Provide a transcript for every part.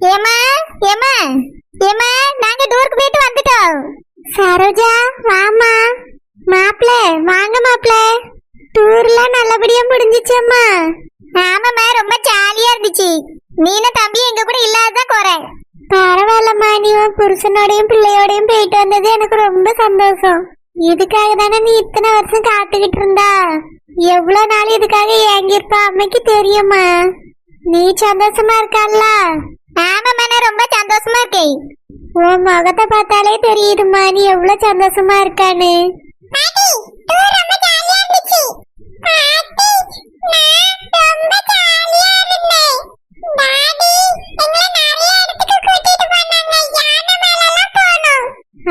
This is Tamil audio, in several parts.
ஏமா ஏமா ஏமா நாங்க டூருக்கு போயிட்டு வந்துட்டோம். சரோஜா வாமா. மாப்பிள்ள வாங்க மாப்பிள்ள. டூர்லாம் நல்லபடியா முடிஞ்சிச்சம்மா? ஆமாம்மா, ரொம்ப ஜாலியா இருந்துச்சு. நீனும் தம்பி எங்க கூட இல்லாததான் குறை. பரவாயில்லம்மா, நீ உன் புருஷனோடையும் பிள்ளையோடையும் போயிட்டு வந்தது எனக்கு ரொம்ப சந்தோஷம். இதுக்காக தானே நீ இத்தனை வருஷம் காத்துக்கிட்டு இருந்தா. எவ்வளவு நாள் இதுக்காக ஏங்கிருப்பா அம்மைக்கு தெரியுமா? நீ சந்தோஷமா இருக்கல்ல? ஆமாம்மா, நான் ரொம்ப சந்தோஷமா இருக்கேன். உன் முகத்தை பார்த்தாலே தெரியுதுமா நீ எவ்வளவு சந்தோஷமா இருக்கான்னு.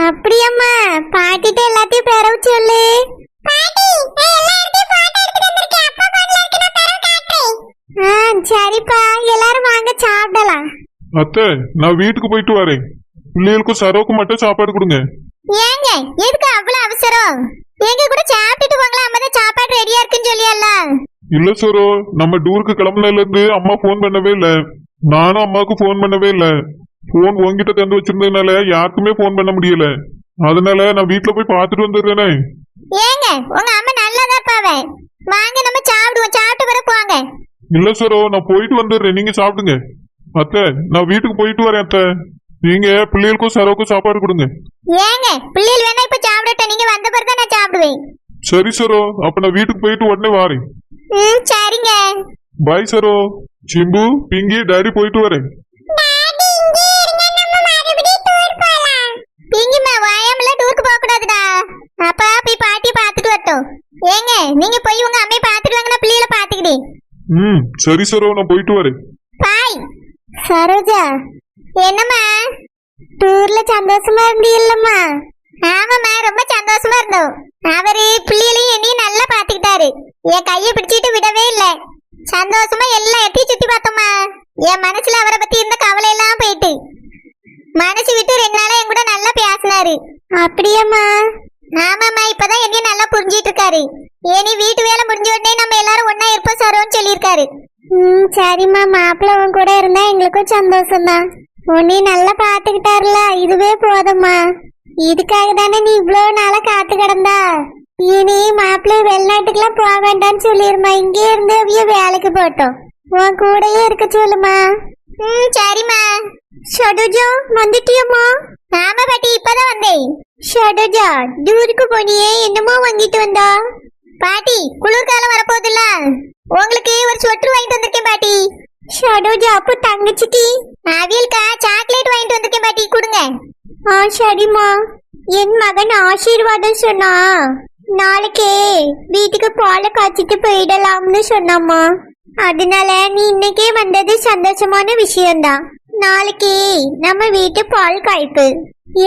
அப்படியம்மா, பாட்டிட்ட எல்லாத்தையும் பெறவு சொல்லு. சரிப்பா, எல்லாரும் வாங்க சாப்பிடலாம். அத்தை, நான் வீட்டுக்கு போயிட்டு வரேன். பிள்ளைகளுக்கும் சரோவுக்கு மட்டும் சாப்பாடு கொடுங்க. ஏங்க எதுக்கு அவ்வளவு அவசரம்? எங்க கூட சாப்பிட்டுட்டு போங்களா, அம்மா சாப்பாடு ரெடியா இருக்குன்னு சொல்லியல்ல. இல்ல சரோ, நம்ம டூருக்கு கிளம்புனதுல இருந்து அம்மா போன் பண்ணவே இல்ல. நானும் அம்மாவுக்கு போன் பண்ணவே இல்ல. போன் உங்ககிட்ட தந்து வச்சிருந்ததுனால யாருக்குமே போன் பண்ண முடியல. அதனால நான் வீட்டுல போய் பாத்துட்டு வந்துடுறேனே. ஏங்க உங்க அம்மா நல்லதா இருப்பாவே. வாங்க நம்ம சாப்பிடுவோம், சாப்பிட்டு வர போங்க. இல்ல சரோ, நான் போயிட்டு வந்துடுறேன், நீங்க சாப்பிடுங்க. அத்தை, நான் வீட்டுக்கு போயிட்டு வரேன். அத்தை, நீங்க பிள்ளைகளுக்கும் சரோவுக்கும் சாப்பாடு கொடுங்க. ஏங்க பிள்ளைகள் வேணா இப்ப சாப்பிடட்டும், நீங்க வந்த பிறகு நான் சாப்பிடுவேன். சரி சரோ, அப்ப நான் வீட்டுக்கு போயிட்டு உடனே வரேன். சரிங்க. பாய் சரோ. சிம்பு, பிங்கி, டாடி போயிட்டு வரேன். பிங்கிமா வாயாமல டூருக்கு போக கூடாதுடா. அப்பா போய் பாட்டி பாத்துட்டு வரட்டும். ஏங்க நீங்க போய் உங்க அம்மையை பாத்துட்டு வாங்க, நான் பிள்ளைகளை பாத்துக்கிட்டே. சரி சரோ, நான் போயிட்டு வரேன். பாய். சரோஜா என்னம்மா, டூர்ல சந்தோஷமா இருந்தீல்லம்மா? ஆமாம்மா, ரொம்ப சந்தோஷமா இருந்தோம். அவரு பிள்ளைகளையும் என்னையும் நல்லா பாத்துக்கிட்டாரு. என் கையை பிடிச்சிட்டு விடவே இல்ல. சந்தோஷமா எல்லா இடத்தையும் சுத்தி பார்த்தோம்மா. என் மனசுல அவரை பத்தி இருந்த கவலை எல்லாம் போயிட்டு மனசு விட்டு 2 நாளா என் கூட நல்லா பேசினாரு. அப்படியாம்மா? ஆமாம்மா, இப்பதான் என்னையும் நல்லா புரிஞ்சிட்டு இருக்காரு. ஏனி வீட்டு வேலை முடிஞ்ச உடனே நம்ம எல்லாரும் ஒன்னா இருப்போம் சரோன்னு சொல்லியிருக்காரு. சரிம்மா, மாப்பிள்ள உன் கூட இருந்தா எங்களுக்கும் சந்தோஷம் தான். உன்னையும் நல்லா பாத்துக்கிட்டாருல, இதுவே போதும்மா. இதுக்காக தானே நீ இவ்வளவு நாளா காத்து கிடந்தா. இனி மாப்பிள்ளை வெளிநாட்டுக்குலாம் போக வேண்டாம்னு சொல்லிருமா. இங்கே இருந்து அவிய வேலைக்கு போட்டோம். உன் கூடயே இருக்க சொல்லுமா. சரிம்மா. ஷடுஜா வந்துட்டியம்மா? ஆமா பாட்டி, இப்பதான் வந்தேன். ஷடுஜா, டூருக்கு போனியே, என்னமோ வாங்கிட்டு வந்தா? பாட்டி, குளிர்காலம் வரப்போகுதுல்ல, உங்களுக்கு ஒரு ஸ்வெட்டர் வாங்கிட்டு வந்திருக்கேன் பாட்டி. ஷடுஜா, அப்போ தங்கச்சிக்கு அவியல்கா சாக்லேட் வாங்கிட்டு வந்திருக்கேன் பாட்டி, கொடுங்க. சரிம்மா. என் மகன் ஆசீர்வாதம் சொன்னா நாளைக்கே வீட்டுக்கு பாலை காய்ச்சிட்டு போயிடலாம்னு சொன்னாம்மா. அதனால நீ இன்னைக்கே வந்தது சந்தோஷமான விஷயம்தான். நாளைக்கு நம்ம வீட்டு பால் காய்ப்பு.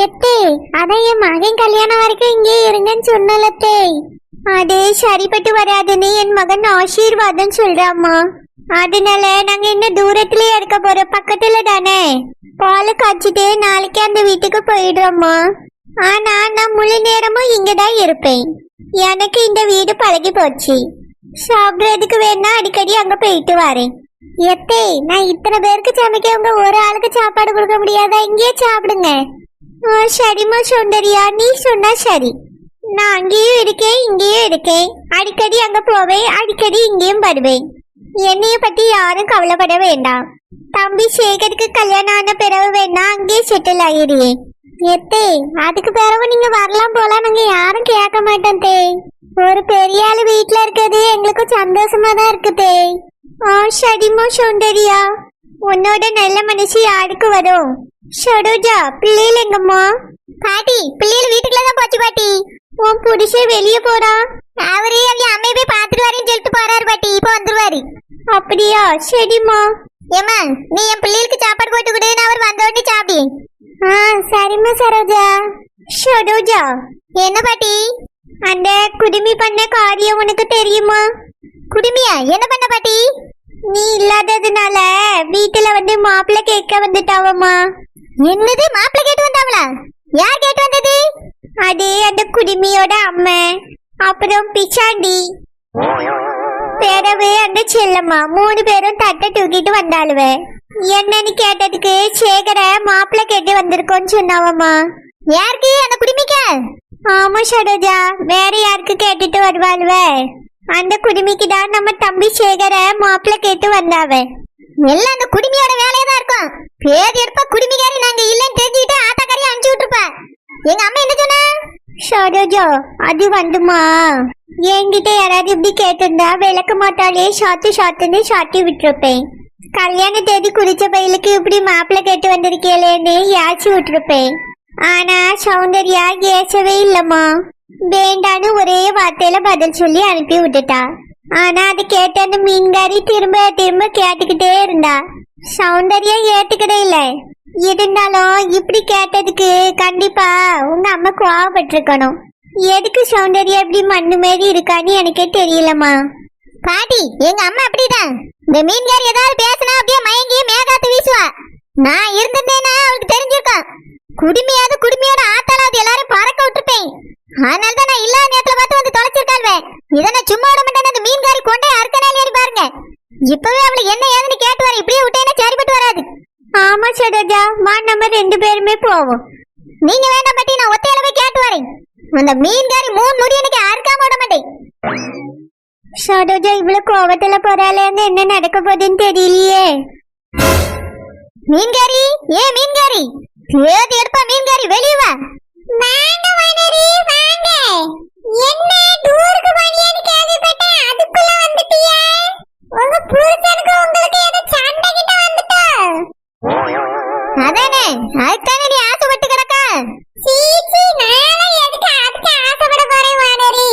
எத்தே, அதான் என் மகன் கல்யாணம் வரைக்கும் இங்கே இருங்கன்னு சொன்னலத்தே. அது சரிப்பட்டு வராதுன்னு என் மகன் ஆசீர்வாதம் சொல்றாம்மா. அதனால நாங்க இன்னும் தூரத்திலே இருக்க போறோம், பக்கத்துல தானே. பாலை காய்ச்சிட்டு நாளைக்கு அந்த வீட்டுக்கு போயிடுறோம்மா. ஆனா நான் முழு நேரமும் இங்கதான் இருப்பேன். எனக்கு இந்த வீடு பழகி போச்சு. சாப்பிடுறதுக்கு வேணா அடிக்கடி அங்க போயிட்டு வரேன். எத்தே, நான் இத்தனை பேருக்கு சமைக்க உங்க ஒரு ஆளுக்கு சாப்பாடு கொடுக்க முடியாதா? இங்கேயே சாப்பிடுங்க. சரிம்மா சுந்தரியா, நீ சொன்னா சரி. நான் அங்கேயும் இருக்கேன் இங்கேயும் இருக்கேன். அடிக்கடி அங்க போவேன், அடிக்கடி இங்கேயும் வருவேன். என்னைய பத்தி யாரும் கவலைப்பட வேண்டாம். தம்பி சேகருக்கு கல்யாணம் ஆன பிறகு வேணா அங்கேயே செட்டில் ஆகிடுவேன். எத்தே, அதுக்கு பிறகு நீங்க வரலாம் போலாம், நாங்க யாரும் கேட்க மாட்டோம் தே. ஒரு பெரிய ஆளு வீட்டுல இருக்கிறது எங்களுக்கு சந்தோஷமா தான் இருக்குதே. சரிம்மா சுந்தரியா, உன்னோட நல்ல மனசு யாருக்கு வரும்? ஷடுஜா, பிள்ளைகள் எங்கம்மா? பாட்டி, பிள்ளைகள் வீட்டுக்குள்ளதான் போச்சு பாட்டி. உன் புருஷன் வெளியே போறா? அவரே அவங்க அம்மையை போய் பாத்துட்டு வரேன்னு சொல்லிட்டு போறாரு பாட்டி, இப்ப வந்துருவாரு. அப்படியா? சரிம்மா. ஏமா, நீ என் பிள்ளைகளுக்கு சாப்பாடு போட்டு கொடு, நான் அவர் வந்த உடனே சாப்பிடு. சரிம்மா சரோஜா. ஷடுஜா, என்ன பாட்டி? அந்த குடுமி பண்ண காரியம் உனக்கு தெரியுமா? குடுமியா? என்ன பண்ண பாட்டி? நீ இல்லாததுனால வீட்டுல வந்து மாப்பிள்ளை கேட்க வந்துட்டாவம்மா. என்னது, மாப்பிள்ளை கேட்டு வந்தாவளா? யார் கேட்டு வந்தது? அது அந்த குடுமியோட அம்மா, அப்புறம் பிச்சாண்டி, பிறகு அந்த செல்லம்மா, 3 பேரும் தட்டை தூக்கிட்டு வந்தாளுவே. என்னன்னு கேட்டதுக்கு சேகர மாப்பிள்ளை கேட்டு வந்திருக்கோன்னு சொன்னாவம்மா. யாருக்கு? அந்த குடிமிக்க? ஆமா சரோஜா, வேற யாருக்கு கேட்டுட்டு வருவாள்வ? அந்த குடிமிக்கு தான் நம்ம தம்பி சேகர மாப்பிள்ளை கேட்டு வந்தாவ. எல்லாம் அந்த குடிமியோட வேலையா தான் இருக்கும். பேர் எடுப்ப குடிமிக்காரி நாங்க இல்லன்னு தெரிஞ்சுக்கிட்டு ஆத்தாக்காரி அனுப்பிச்சு விட்டுருப்பா. எங்க அம்மா என்ன சொன்னா? சரோஜா, அது வந்துமா, என்கிட்ட யாராவது இப்படி கேட்டிருந்தா விளக்க மாட்டாலே சாத்துன்னு சாத்தி விட்டுருப்பேன். கல்யாண தேதி குறிச்ச பையலுக்கு இப்படி மாப்பிள்ளை கேட்டு வந்திருக்கேன்னு யாச்சு விட்டுருப்பேன். ஆனா சௌந்தர்யா ஏசவே இல்லம்மா. வேண்டான்னு ஒரே வார்த்தையில பதில் சொல்லி அனுப்பி விட்டுட்டா. ஆனா அது கேட்ட அந்த மீன்காரி திரும்ப திரும்ப கேட்டுக்கிட்டே இருந்தா. சௌந்தர்யா ஏத்துக்கிட்டே இல்ல. இருந்தாலும் இப்படி கேட்டதுக்கு கண்டிப்பா உங்க அம்மா கோவப்பட்டிருக்கணும். எதுக்கு சௌந்தர்யா இப்படி மண்ணு மாரி இருக்கான்னு எனக்கே தெரியலம்மா. பாட்டி, எங்க அம்மா அப்படிதான். இந்த மீன்காரி ஏதாவது பேசினா அப்படியே மயங்கி மேகாத்து வீசுவா. நான் இருந்திருந்தேன்னா அவளுக்கு தெரிஞ்சிருக்கும். குடிமையோட ஆத்தாலாவது எல்லாரும் பறக்க விட்டுருப்பேன். அதனால தான் நான் இல்லாத நேரத்துல பார்த்து வந்து தொலைச்சிருக்காள்வே. இதை நான் சும்மா விட மாட்டேன். அந்த மீன்காரி கொண்டே அறுக்கனாலே ஏறி பாருங்க. இப்பவே அவளை என்ன ஏதுன்னு கேட்டு வர. இப்படியே விட்டேன்னா சரிப்பட்டு வராது. ஆமா சரோஜா, நம்ம 2 பேருமே போவோம். நீங்க வேண்டாம் பாட்டி, நான் ஒத்தையில போய் கேட்டு வரேன். அந்த மீன்காரி 3 முடி எனக்கு அறுக்காம விட மாட்டேன். சரோஜா இவ்வளவு கோவத்துல போறாளேன்னு என்ன நடக்க போகுதுன்னு தெரியலையே. மீன்காரி, மீன்காரி, பேதி எடுப்பா. மீன்காரி வெளியே வா. வாங்க வானரி, வாங்க. என்ன டூருக்கு போனியான்னு கேள்விப்பட்டேன், அதுக்குள்ள வந்துட்டியா? உங்க புருஷனுக்கு உங்களுக்கு ஏதோ சண்டை கிட்ட வந்துட்டா? அதானே, அதுதானே நீ ஆசைப்பட்டு கிடக்கா? சீச்சி, நானே எதுக்கு அதுக்கு ஆசைப்பட போறேன் வானரி?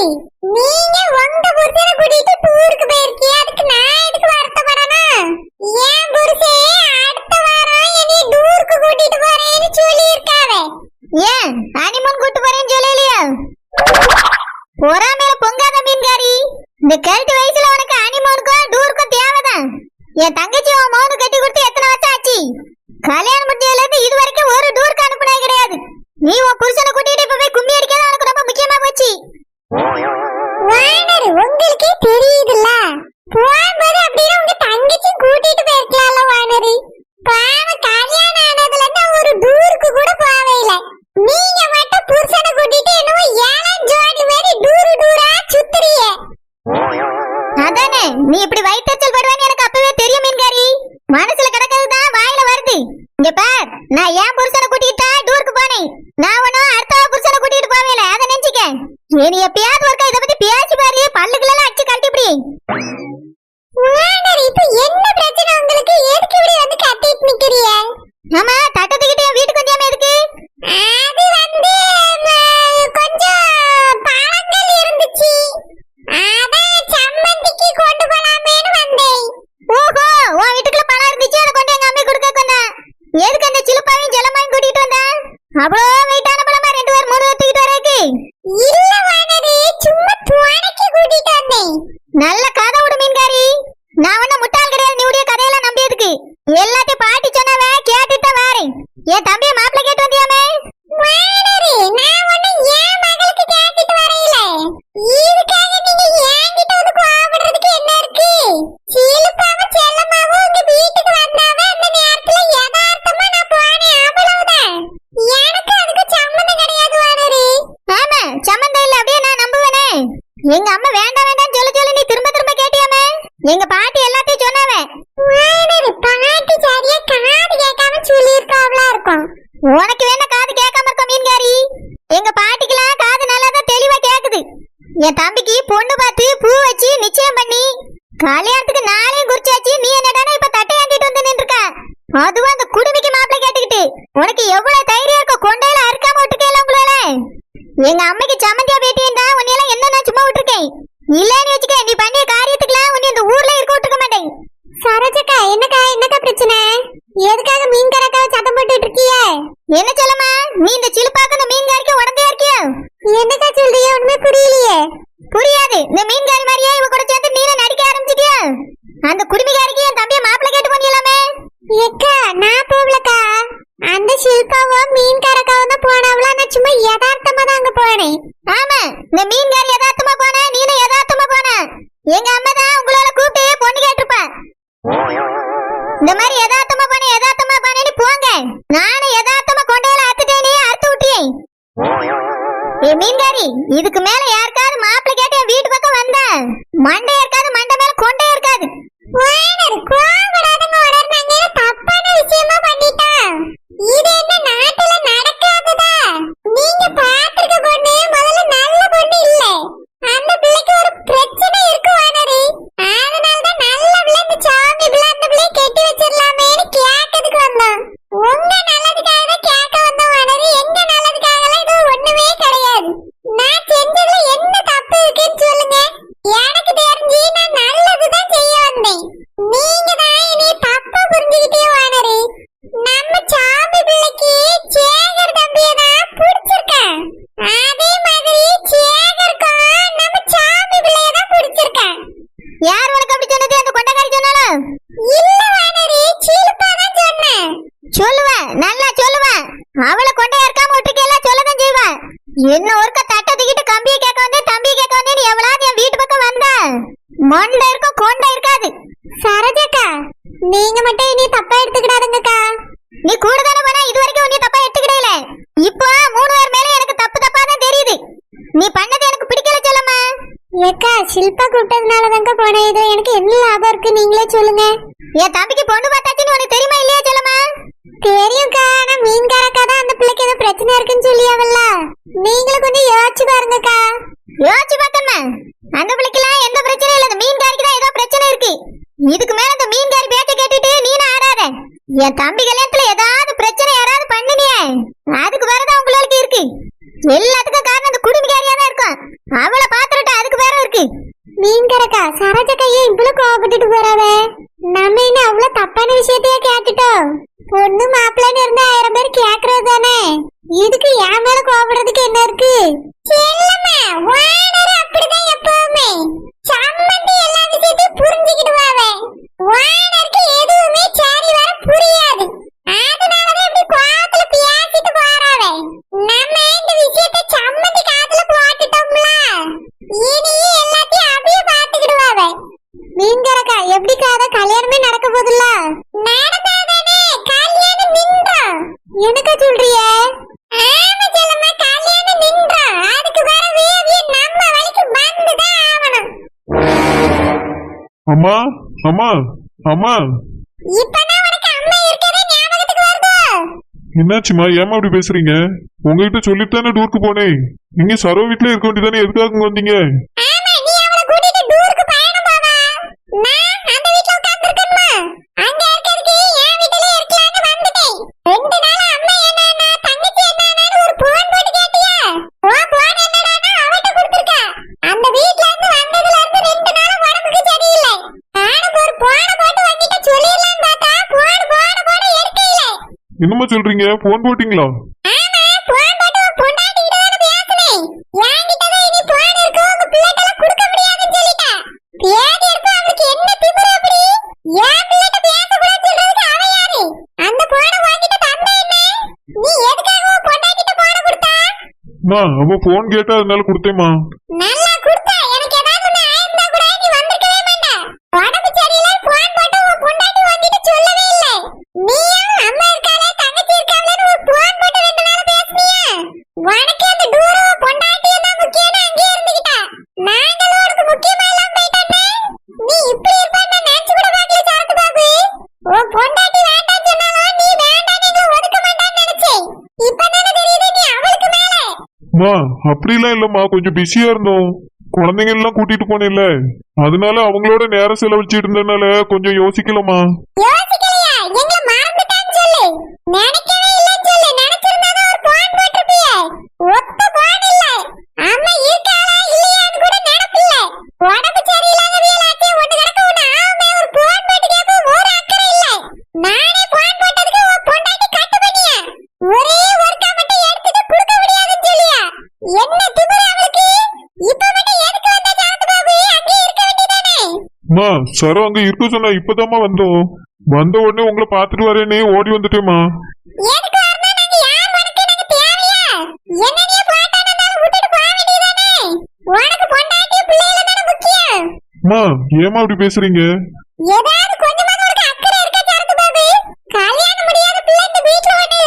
நீங்க உங்க புருஷனை கூட்டிட்டு டூருக்கு போயிருக்கீங்க, அதுக்கு நான் எதுக்கு வருத்தப்படணும்? ஏன் புருஷே அடுத்த வாரம் என்னை டூருக்கு கூட்டிட்டு போறேன்னு சொல்லி இருக்காவே. ஏன் ஹனிமூன் கூட்டு போறேன்னு சொல்லலையா? பொறாமையில பொங்காத மீன்காரி. இந்த கழுத்து வயசுல உனக்கு ஹனிமூனுக்கும் டூருக்கும் தேவைதான். என் தங்கச்சி உன் மௌனு கட்டி கொடுத்து எத்தனை வருஷம் ஆச்சு? கல்யாணம் முடிஞ்சதுல இருந்து இது வரைக்கும் ஒரு டூருக்கு அனுப்புனே கிடையாது. நீ உன் புருஷனை கூட்டிட்டு இப்ப போய் கும்மி அடிக்கிறது உனக்கு ரொம்ப முக்கியமா போச்சு. உங்களுக்கே தெரியுதுல்ல, போகும்போது அப்படியே உங்க தங்கச்சி கூட்டிட்டு போயிருக்கலாம்ல வானரி. பாவம், கல்யாணம் ஆனதுல இருந்து ஒரு டூருக்கு கூட போவே இல்லை. நீங்க மட்டும் புருஷனை கூட்டிட்டு என்னவோ ஏழாம் ஜோடி மாதிரி டூரா சுத்துறிய. அதானே, நீ இப்படி வயிற்றுச்சல் படுவான்னு எனக்கு அப்பவே தெரியும் மீன்காரி. மனசுல கிடக்கிறதுதான் வாயில வருது. இங்க பார், நான் ஏன் புருஷனை கூட்டிட்டு டூருக்கு போனேன். நான் ஒன்னும் அடுத்த புருஷனை கூட்டிட்டு போவேல, அதை நினைச்சுக்க. நீ எப்பயாவது ஒருக்கா இதை பத்தி பேசி பாரு, பல்லுக்குள்ள அடிச்சு கட்டிப்படி. இப்ப என்ன பிரச்சனை உங்களுக்கு? எதுக்கு இப்படி வந்து கட்டிட்டு நிக்கிறிய? ஆமா, தட்டத்துக்கிட்ட வீட்டுக்கு வந்தியாம எதுக்கு? அது வந்து கொஞ்சம் பழங்கள் இருந்துச்சு, அதான் சம்மந்திக்கு கொண்டு போலாமேன்னு வந்தேன். ஓஹோ, உன் வீட்டுக்குள்ள பழம் இருந்துச்சு, அதை கொண்டு எங்க அம்மா கொடுக்க கொண்டா. எதுக்கு அந்த சிலுப்பாவையும் ஜலமாயும் கூட்டிட்டு வந்தா? அவ்வளோ வெயிட்டான பழமா 2 பேர் 3 பேர் தூக்கிட்டு வரேக்கு? இல்ல வானதி, சும்மா துணைக்கு கூட்டிட்டு வந்தேன். நல்ல கதை விடு மீன்காரி. நான் ஒன்னும் முட்டாள் கிடையாது. நீ உடைய கதையெல்லாம் நம்பியதுக்கு எல்லாத்தையும் பாட்டி சொன்னாவே கேட்டுட்டு வரேன். என் தம்பியை மாப்பிள்ளை கேட்டு வந்தியாமே? வானதி, நான் ஒன்னும் என் மகளுக்கு கேட்டுட்டு வரையில. இதுக்காக நீங்க என்கிட்ட வந்து கோவப்படுறதுக்கு என்ன இருக்கு? சீலுப்பாவும் செல்லம்மாவும் உங்க வீட்டுக்கு வந்தாவே அந்த நேரத்துல யதார்த்தமா நான் போனேன், அவ்வளவுதான். எனக்கு அதுக்கு சம்மந்தம் கிடையாது வானதி. ஆமா, சம்மந்தம் இல்ல, அப்படியே நான் நம்புவேனே. எங்க அம்மா வேண்டாம் வேண்டாம் சொல்லி நீ திரும்ப திரும்ப கேட்டியாமே? எங்க பாட்டி எல்லாத்தையும் சொன்னாவே. பாட்டி சரியா காது கேட்காம சொல்லி இருக்காவளா இருக்கும். உனக்கு வேணா காது கேட்காம இருக்கும் மீன்காரி. எங்க பாட்டிக்கெல்லாம் காது நல்லாதான் தெளிவா கேக்குது. என் தம்பிக்கு பொண்ணு பார்த்து பூ வச்சு நிச்சயம் பண்ணி கல்யாணத்துக்கு நாளையும் குறிச்சாச்சு. நீ என்னடானா இப்ப தட்டையாண்டிட்டு வந்து நின்றுக்க. அதுவும் அந்த குடுமிக்கு மாப்பிள்ளை கேட்டுக்கிட்டு உனக்கு எவ்வளவு தைரியம் இருக்கும்? கொண்டையில அறுக்காம விட்டுக்கல உங்களால. எங்க அம்மைக்கு சம்மந்தியா பேட்டியும் தான் உன்னையெல்லாம் என்ன நான் சும்மா விட்டுருக்கேன். இல்லன்னு வச்சுக்க, நீ பண்ணிய காரியத்துக்குலாம் உன்னை இந்த ஊர்ல இருக்க விட்டுருக்க மாட்டேன். சரோஜக்கா, என்னக்கா பிரச்சனை? எதுக்காக மீன்காரக்காவை சத்தம் போட்டுட்டு இருக்கிய? என்ன சொல்லமா, நீ இந்த சிலுப்பாக்கு இந்த மீன்காரிக்கு உடந்தையா இருக்கிய? என்னக்கா சொல்றிய? ஒண்ணுமே புரியலையே. புரியாது, இந்த மீன்காரி மாதிரியே இவ கூட சேர்ந்து நீல நடிக்க ஆரம்பிச்சிட்டியா? அந்த குடுமிகாரிக்கு என் தம்பியை மாப்பிள்ளை கேட்டு போனியலாமே? ஏக்கா, நான் போகலக்கா. அந்த சில்பாவும் மீன்காரக்காவும் தான் போனவளா. நான் சும்மா யதார்த்தமா தான் அங்க போனேன். ஆமா, இந்த மீன்காரி யதார்த்தமா போன, நீனும் யதார்த்தமா போன. எங்க அம்மா தான் உங்களால கூப்பிட்டு பொண்ணு கேட்டிருப்பா. இந்த மாதிரி யதார்த்தமா நானும் யதார்த்தமா கொண்டையில அறுத்துட்டேனே, அறுத்து விட்டியே. ஏ மீன்காரி, இதுக்கு மேல யாருக்காவது மாப்பிள்ளை கேட்டு என் வீட்டு பக்கம் வந்த மண்டை இருக்காது, மண்டை மேல கொண்டே இருக்காது. தப்பான விஷயமா பண்ணிட்டா. இது என்ன நாட்டுல நடக்காததா? நீங்க பாத்துக்க பொண்ணு முதல்ல நல்ல பொண்ணு இல்ல. அந்த பிள்ளைக்கு ஒரு பிரச்சனை இருக்கு வானரி. அதனாலதான் நல்ல பிள்ளை இந்த சாமி பிள்ளை அந்த பிள்ளைய கெட்டி வச்சிடலாமேன்னு கேட்கறதுக்கு வந்தோம். உங்க நல்லதுக்காக தான் கேட்க வந்தோம் வானரி. எங்க நல்லதுக்காகலாம் இது ஒண்ணுமே கிடையாது. நான் செஞ்சதுல என்ன தப்பு இருக்குன்னு சொல்லுங்க. எனக்கு தெரிஞ்சு நான் நல்லதுதான் செய்ய வந்தேன். நீங்க தான் இனி தப்பா புரிஞ்சுக்கிட்டே வானரி. நம்ம சாமி பிள்ளைக்கு சேகர் தம்பியை தான் பிடிச்சிருக்கேன். அதே மாதிரி சேகருக்கும் நம்ம சாமி பிள்ளைய தான் பிடிச்சிருக்கேன். யார் உனக்கு அப்படி சொன்னது? அந்த கொண்டக்காரி சொன்னாலும் இல்ல வானரி, சீலுப்பா தான் சொன்னேன். சொல்லுவேன், நல்லா சொல்லுவேன். அவளை கொண்டையா இருக்காம விட்டுக்கு எல்லாம் சொல்லதான் செய்வேன். என்ன ஒருக்க தட்டை தூக்கிட்டு கம்பியை கேட்க வந்தேன், தம்பியை கேட்க வந்தேன். எவ்வளவு என் வீட்டு பக்கம் வந்த மண்டை இருக்கும், கொண்டை இருக்காது. சரோஜாக்கா, நீங்க மட்டும் இனி தப்பா எடுத்துக்கிடாதுங்கக்கா. நீ கூட தானே போனா, இது வரைக்கும் நீ தப்பா எடுத்துக்கிடல. இப்போ 3 பேர் மேல எனக்கு தப்பு தப்பா தான் தெரியுது. நீ பண்ணது எனக்கு பிடிக்கல சொல்லம்மா. ஏக்கா, ஷில்பா கூப்பிட்டதுனாலதாங்க போனேன். இது எனக்கு என்ன லாபம் இருக்கு நீங்களே சொல்லுங்க. என் தம்பிக்கு பொண்ணு பார்த்தாச்சுன்னு உனக்கு தெரியுமா இல்லையா சொல்லம்மா? தெரியும்க்கா, ஆனா மீன்காரக்கா தான் அந்த பிள்ளைக்கு ஏதோ பிரச்சனை இருக்குன்னு சொல்லியாவல்ல. நீங்களும் கொஞ்சம் யோசிச்சு பாருங்கக்கா. யோசிச்சு பார்த்தம்மா, அந்த பிள்ளைக்கெல்லாம் எந்த பிரச்சனையும் இல்ல. அந்த மீன்காரிக்கு தான் ஏதோ பிரச்சனை இருக்கு. இதுக்கு மேல இந்த மீன்காரி பேச்ச கேட்டுட்டு நீன ஆடாத. என் தம்பி கல்யாணத்துல ஏதாவது பிரச்சனை யாராவது பண்ணினியே, அதுக்கு வரதான் உங்களுக்கு இருக்கு. எல்லாத்துக்கும் காரணம் அந்த குடும்பிக்காரியா தான் இருக்கும். அவளை பாத்துட்டு அதுக்கு வேற இருக்கு. மீன்காரக்கா, சரோஜாக்கா ஏன் இவ்வளவு கோவப்பட்டுட்டு போறாவே? நம்ம என்ன அவ்வளவு தப்பான விஷயத்தையே கேட்டுட்டோம். பொண்ணு மாப்பிள்ளைன்னு இருந்தா 1000 பேர் கேக்குறது தானே. இதுக்கு என் மேல கோவப்படுறதுக்கு என்ன இருக்கு? அப்படிதான் எப்பவுமே சம்மந்தி எல்லா விஷயத்தையும் புரிஞ்சுக்கிடுவாவே. வானருக்கு எதுவுமே சரி வர புரியாது. அதனாலதான் இப்படி கோவத்துல பேசிட்டு போறாவே. நம்ம இந்த விஷயத்தை சம்மந்தி காதுல போட்டுட்டோம்ல, இனி எல்லாத்தையும் அப்படியே பாத்துக்கிடுவாவே. மீன்காரக்கா, எப்படிக்கா அத கல்யாணமே நடக்க போதில்ல? நடந்தாதானே கல்யாணம் நின்றோம். எனக்கா சொல்றியே? ஆமா செல்லம்மா, கல்யாணம் நின்றோம். அதுக்கு வேற வேவிய நம்ம வழிக்கு வந்துதான் ஆகணும். அம்மா அம்மா அம்மா, இப்பதான் உனக்கு அம்மா இருக்கதே ஞாபகத்துக்கு வருது. என்னாச்சுமா? ஏமா அப்படி பேசுறீங்க? உங்ககிட்ட சொல்லிட்டு தானே டூருக்கு போனேன். நீங்க சரோ வீட்டுல இருக்க வேண்டியதானே, எதுக்காக இங்க வந்தீங்க? ஆமா, நீ அவளை கூட்டிட்டு டூருக்கு பயணம் போவா. நான் அந்த வீட்ல உட்கார்ந்திருக்கேன்மா. அங்க இருக்கிறதுக்கு என் வீட்லயே இருக்கலாம்னு வந்துட்டேன். 2 நாளா அம்மா என்னன்னா தங்கச்சி என்னன்னு ஒரு போன் போட்டு கேட்டியா? உன் போன் என்னடான்னா அவட்ட கொடுத்திருக்கா. அந்த வீட்ல இருந்து வந்ததுல இருந்து 2 நாளா உடம்புக்கு சரியில்லை. நானும் ஒரு போனை போட்டு வாங்கிட்டு சொல்லிடலாம்னு பார்த்தா போன எடுக்கல. என்னம்மா சொல்றீங்க? போன் போட்டீங்களா? ஆமா, போன் போட்டு உன் பொண்டாட்டிகிட்ட தானே பேசுனேன். என்கிட்ட தான் இனி போன் இருக்கு, உங்க பிள்ளைட்டெல்லாம் கொடுக்க முடியாதுன்னு சொல்லிட்டா. பேதி இருக்கு, அவளுக்கு என்ன திமிரு அப்படி? என் பிள்ளைட்ட பேசக்கூடாது சொல்றதுக்கு அவ யாரு? அந்த போனை வாங்கிட்டு தந்தா என்ன? நீ எதுக்காக உன் பொண்டாட்டிகிட்ட போனை கொடுத்தா? அவ போன் கேட்டா அதனால கொடுத்தேம்மா. நல்லா கொடுத்தா. எனக்கு ஏதாவது ஒண்ணு ஆயிருந்தா கூட நீ வந்திருக்கவே மாட்டா. உடம்பு சரியில்லை போன் போட்டு உன் பொண்டாட்டி வாங்கிட்டு சொல்லவே இல்லை. நீயும் அம்மா இருக்காளே தங்கச்சி இருக்காளேன்னு ஒரு போன் போட்டு 2 நாள் பேசுனியா? உனக்கு அந்த டூரோ பொண்டாட்டியும் தான் முக்கியம்னு அங்கேயே இருந்துகிட்டா. நாங்களும் உனக்கு முக்கியமா இல்லாம போயிட்டோன்னே நீ இப்படி இருப்பான்னு நான் நினைச்சு கூட பார்க்கல. சாரத்து பாபு, உன் பொண்டாட்டி வேண்டாம் சொன்னாலும் நீ வேண்டாம் நீங்க ஒதுக்க மாட்டான்னு நினைச்சேன். இப்பதானே தெரியுது நீ அவளுக்கு மேல. அப்படிலாம் இல்லம்மா, கொஞ்சம் பிஸியா இருந்தோம். குழந்தைங்க எல்லாம் கூட்டிட்டு போனேன்ல, அதனால அவங்களோட நேரம் செலவழிச்சிட்டு இருந்ததுனால கொஞ்சம் யோசிக்கலமா. யோசிக்கலையா? எங்களை மறந்துட்டான்னு சொல்லு. நினைக்கவே இல்லைன்னு சொல்லு. நினைச்சிருந்தாதான் ஒரு போன் போட்டிருப்பியே. ஒத்த போன் இல்ல. அம்மா இருக்காளா இல்லையான்னு கூட நினைப்பில்ல. உடம்பு சரியில்லாதவியலாச்சே ஒண்ணு கிடக்க ஒண்ணு ஆவுமே ஒரு போன் போட்டு கேட்க ஒரு அக்கறை இல்ல. நானே போன் போட்டதுக்கு உன் பொண்டாட்டி கட்டு பண்ணியா? ஒரே ஒருக்கா மட்டும் எடுத்துட்டு கொடுக்க முடியாதுன்னு சொல்லியா? என்ன திமிரு அவளுக்கு? இப்ப மட்டும் எதுக்கு வந்த சாரத்து பாபு? அங்கே இருக்க வேண்டியதானே? சரோ அங்க இருக்க சொன்னா இப்பதாம்மா வந்தோம். வந்த உடனே உங்களை பாத்துட்டு வரேன்னு ஓடி வந்துட்டேம்மா. எதுக்கு வரணும்? நாங்க யார் உனக்கு? நாங்க தேவையா? என்ன நீ போட்டானனால விட்டுட்டு போக வேண்டியதானே? உனக்கு பொண்டாட்டி பிள்ளைல தானே முக்கியம். ஏமா அப்படி பேசுறீங்க? ஏதாவது கொஞ்சமாவது உனக்கு அக்கறை இருக்கா சாரத்து பாபு? கல்யாணம் முடியாத பிள்ளை இந்த வீட்ல ஒண்ணே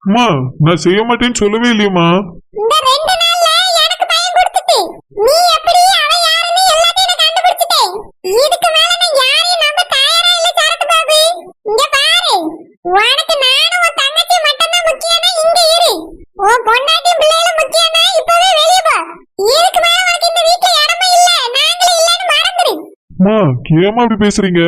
அம்மா நான் செய்ய மாட்டேன்னு சொல்லவே இல்லையம்மா. இந்த 2 நாள்ல எனக்கு பயம் கொடுத்துட்டு நீ எப்படி அவ யாருன்னு எல்லாத்தையும் கண்டுபிடிச்சிட்டே. இதுக்கு மேல நான் யாரையும் நம்ப தயாரா இல்ல சரத்து பாபு. இங்க பாரு, உனக்கு நானும் உன் தங்கச்சி மட்டும் தான் முக்கியம்னா இங்க இரு. உன் பொண்டாட்டி பிள்ளைல முக்கியம்னா இப்பவே வெளிய போ. இதுக்கு மேல உனக்கு இந்த வீட்ல இடமே இல்ல, நாங்களே இல்லன்னு மறந்துரு. அம்மா ஏமா அப்படி பேசுறீங்க?